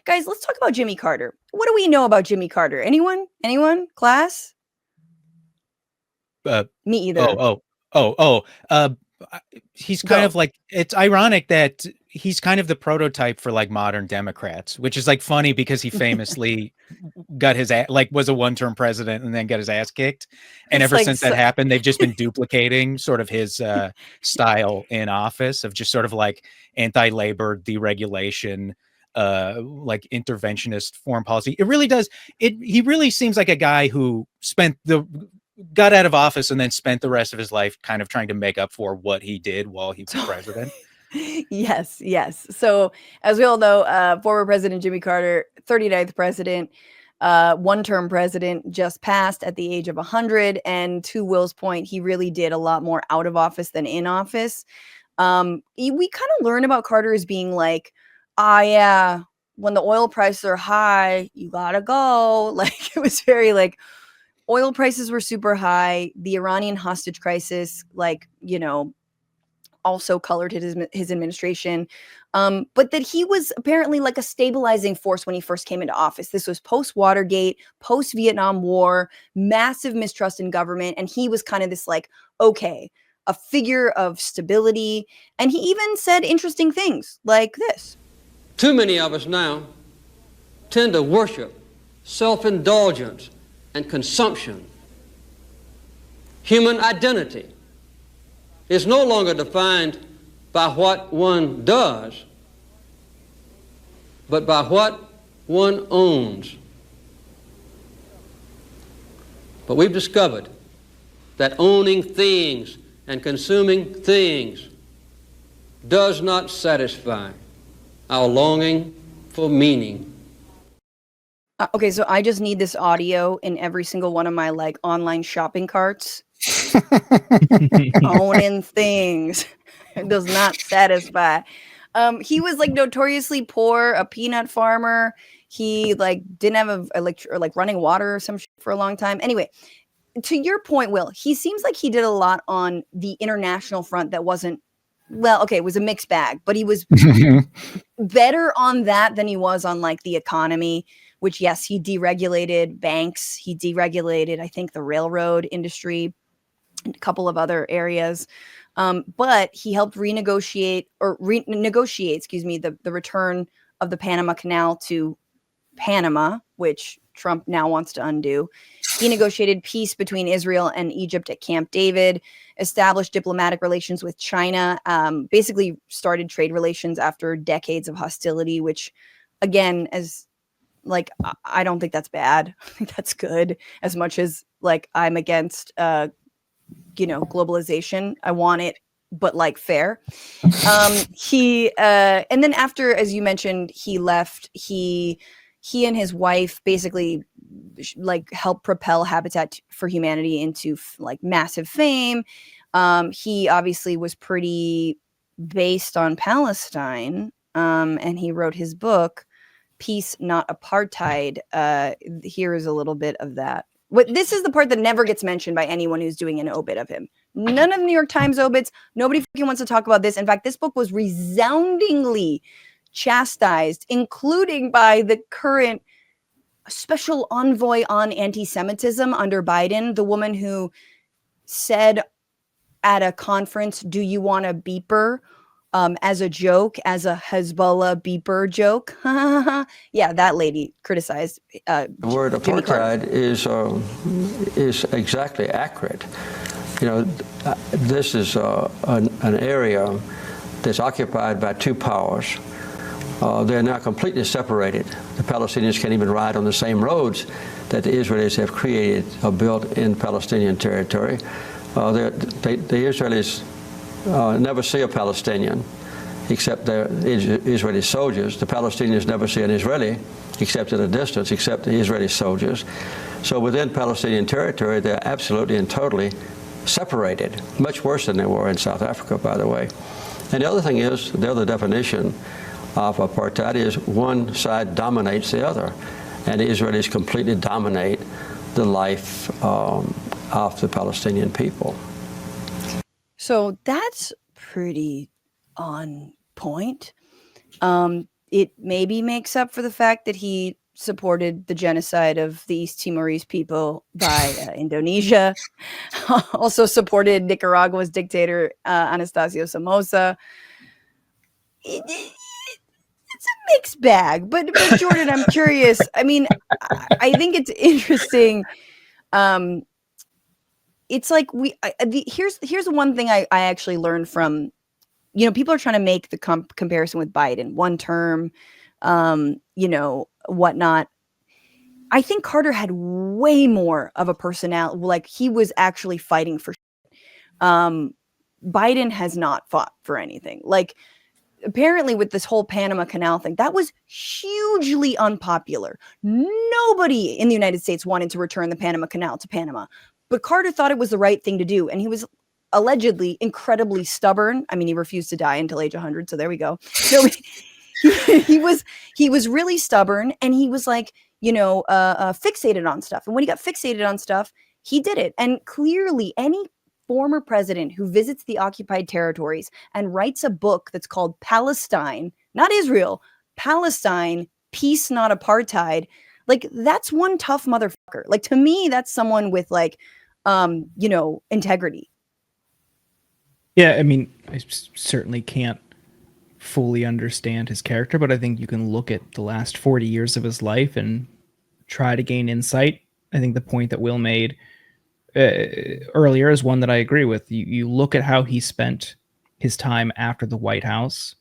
Guys, let's talk about Jimmy Carter. What do we know about Jimmy Carter? Anyone? Class? Me either. He's kind of like, it's ironic that he's kind of the prototype for like modern Democrats, which is like funny because he famously got his was a one-term president and then got his ass kicked. And ever since that happened, they've just been duplicating sort of his style in office of just sort of like anti-labor deregulation, like interventionist foreign policy. It really does. He really seems like a guy who got out of office and then spent the rest of his life kind of trying to make up for what he did while he was president. Yes. So as we all know, former President Jimmy Carter, 39th president, one-term president, just passed at the age of 100. And to Will's point, he really did a lot more out of office than in office. We kind of learn about Carter as being like, yeah, when the oil prices are high, you gotta go. Like, it was very like, oil prices were super high. The Iranian hostage crisis, also colored his administration. But that he was apparently like a stabilizing force when he first came into office. This was post-Watergate, post-Vietnam War, massive mistrust in government. And he was kind of this like, okay, a figure of stability. And he even said interesting things like this. Too many of us now tend to worship self-indulgence and consumption. Human identity is no longer defined by what one does, but by what one owns. But we've discovered that owning things and consuming things does not satisfy our longing for meaning. Okay, so I just need this audio in every single one of my like online shopping carts. Owning things does not satisfy. He was like notoriously poor, a peanut farmer. He like didn't have running water or some shit for a long time. Anyway, to your point, Will, he seems like he did a lot on the international front that wasn't, well, okay, it was a mixed bag, but he was better on that than he was on like the economy, which, yes, he deregulated banks. He deregulated, I think, the railroad industry and a couple of other areas. But he helped negotiate the return of the Panama Canal to Panama, which Trump now wants to undo. He negotiated peace between Israel and Egypt at Camp David, established diplomatic relations with China, basically started trade relations after decades of hostility, which, again, I don't think that's bad. I think that's good, as much as like I'm against, globalization. I want it, but like fair. And then after, as you mentioned, he left, he and his wife basically like helped propel Habitat for Humanity into like massive fame. He obviously was pretty based on Palestine. And he wrote his book, Peace, Not Apartheid. Here is a little bit of that. This is the part that never gets mentioned by anyone who's doing an obit of him. None of the New York Times obits. Nobody fucking wants to talk about this. In fact, this book was resoundingly chastised, including by the current special envoy on anti-Semitism under Biden, the woman who said at a conference, "Do you want a beeper?" As a joke, as a Hezbollah beeper joke. Yeah, that lady criticized. The word apartheid is exactly accurate. This is an area that's occupied by two powers. They're now completely separated. The Palestinians can't even ride on the same roads that the Israelis have created or built in Palestinian territory. The Israelis never see a Palestinian except they're Israeli soldiers. The Palestinians never see an Israeli except at a distance, except the Israeli soldiers. So within Palestinian territory, they're absolutely and totally separated, much worse than they were in South Africa, by the way. And the other thing is, the other definition of apartheid is one side dominates the other, and the Israelis completely dominate the life of the Palestinian people. So that's pretty on point. it maybe makes up for the fact that he supported the genocide of the East Timorese people by Indonesia. Also supported Nicaragua's dictator Anastasio Somoza. It's a mixed bag, but Jordan, I'm curious. I mean, I think it's interesting. It's like here's the one thing I actually learned from, people are trying to make the comparison with Biden, one term, whatnot. I think Carter had way more of a personality. Like, he was actually fighting for. Biden has not fought for anything. Like, apparently with this whole Panama Canal thing, that was hugely unpopular. Nobody in the United States wanted to return the Panama Canal to Panama, but Carter thought it was the right thing to do. And he was allegedly incredibly stubborn. I mean, he refused to die until age 100. So there we go. No, he was really stubborn, and he was like, fixated on stuff. And when he got fixated on stuff, he did it. And clearly any former president who visits the occupied territories and writes a book that's called Palestine, not Israel, Palestine, Peace, Not Apartheid, like, that's one tough motherfucker. Like, to me, that's someone with like, integrity. Yeah, I mean, I certainly can't fully understand his character, but I think you can look at the last 40 years of his life and try to gain insight. I think the point that Will made earlier is one that I agree with. You look at how he spent his time after the White House.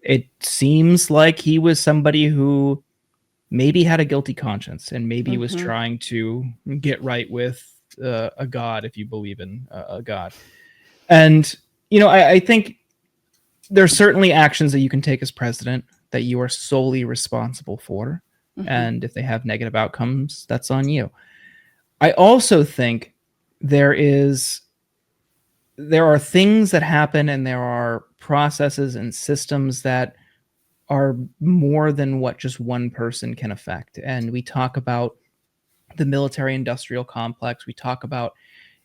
It seems like he was somebody who maybe had a guilty conscience and maybe was trying to get right with a God, if you believe in a God. And, I think there's certainly actions that you can take as president that you are solely responsible for. And if they have negative outcomes, that's on you. I also think there are things that happen, and there are processes and systems that are more than what just one person can affect. And we talk about the military industrial complex. We talk about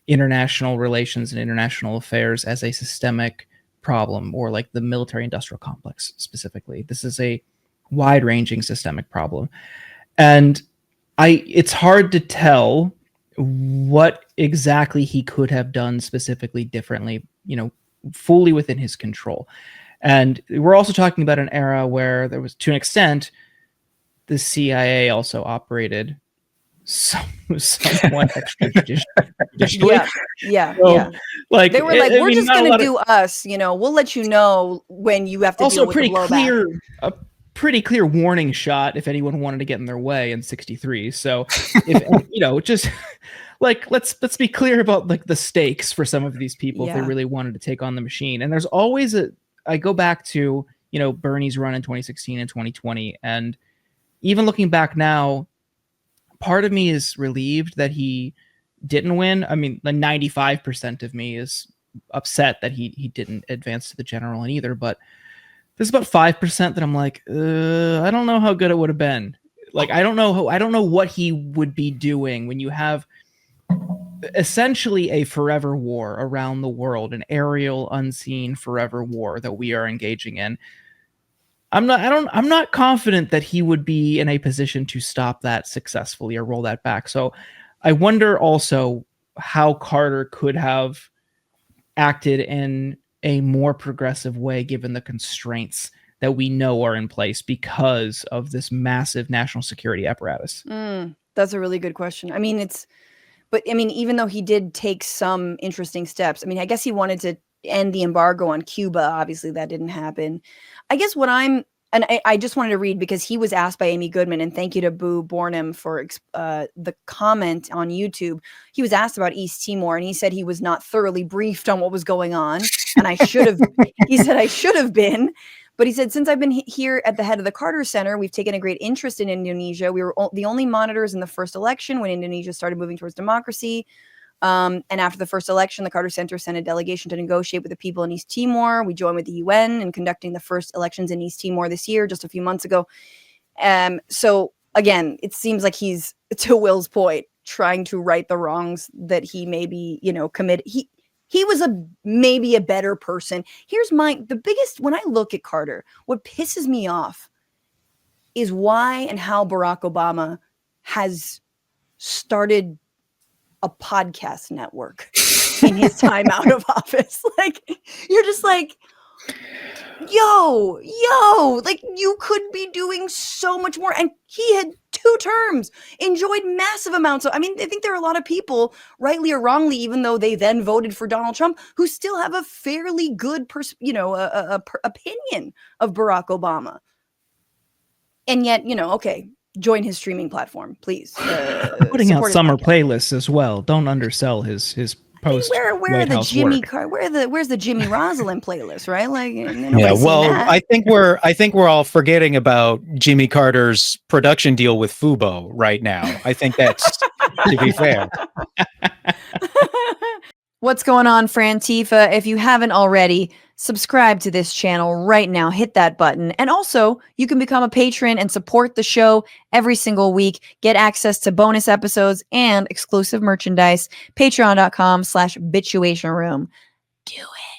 international relations and international affairs as a systemic problem, or like the military industrial complex specifically. This is a wide-ranging systemic problem. And it's hard to tell what exactly he could have done specifically differently, fully within his control. And we're also talking about an era where there was, to an extent, the CIA also operated somewhat extrajudicially. Yeah. Like, they were like, we're just going to do us, we'll let you know when you have to deal with the blowback. Pretty clear warning shot if anyone wanted to get in their way in 1963. So if just like, let's be clear about like the stakes for some of these people if they really wanted to take on the machine. And there's always I go back to, Bernie's run in 2016 and 2020. And even looking back now, part of me is relieved that he didn't win. I mean, the 95% of me is upset that he didn't advance to the general in either, but there's about 5% that I'm like, I don't know how good it would have been. Like, I don't know what he would be doing when you have essentially a forever war around the world, an aerial, unseen forever war that we are engaging in. I'm not confident that he would be in a position to stop that successfully or roll that back. So I wonder also how Carter could have acted in a more progressive way, given the constraints that we know are in place because of this massive national security apparatus. That's a really good question. I mean, even though he did take some interesting steps, I mean, I guess he wanted to end the embargo on Cuba. Obviously that didn't happen. I guess I just wanted to read, because he was asked by Amy Goodman, and thank you to Boo Bornham for the comment on YouTube. He was asked about East Timor, and he said he was not thoroughly briefed on what was going on. And he said, I should have been. But he said, since I've been here at the head of the Carter Center, we've taken a great interest in Indonesia. We were the only monitors in the first election when Indonesia started moving towards democracy. And after the first election, the Carter Center sent a delegation to negotiate with the people in East Timor. We joined with the UN in conducting the first elections in East Timor this year, just a few months ago. So again, it seems like he's, to Will's point, trying to right the wrongs that he maybe, committed. He was maybe a better person. Here's the biggest, when I look at Carter, what pisses me off is why and how Barack Obama has started a podcast network in his time out of office. Like, you're just like, yo, like, you could be doing so much more. And he had 2 terms, enjoyed massive amounts of, I mean, I think there are a lot of people, rightly or wrongly, even though they then voted for Donald Trump, who still have a fairly good, opinion of Barack Obama. And yet, okay, join his streaming platform, please. Putting out summer playlists as well. Don't undersell his post. Where are the Jimmy where's the Jimmy Roslin playlist, right? Like, that. I think we're all forgetting about Jimmy Carter's production deal with Fubo right now. I think that's to be fair. What's going on, Frantifa? If you haven't already, subscribe to this channel right now. Hit that button. And also, you can become a patron and support the show every single week. Get access to bonus episodes and exclusive merchandise. Patreon.com/Bitchuation Room. Do it.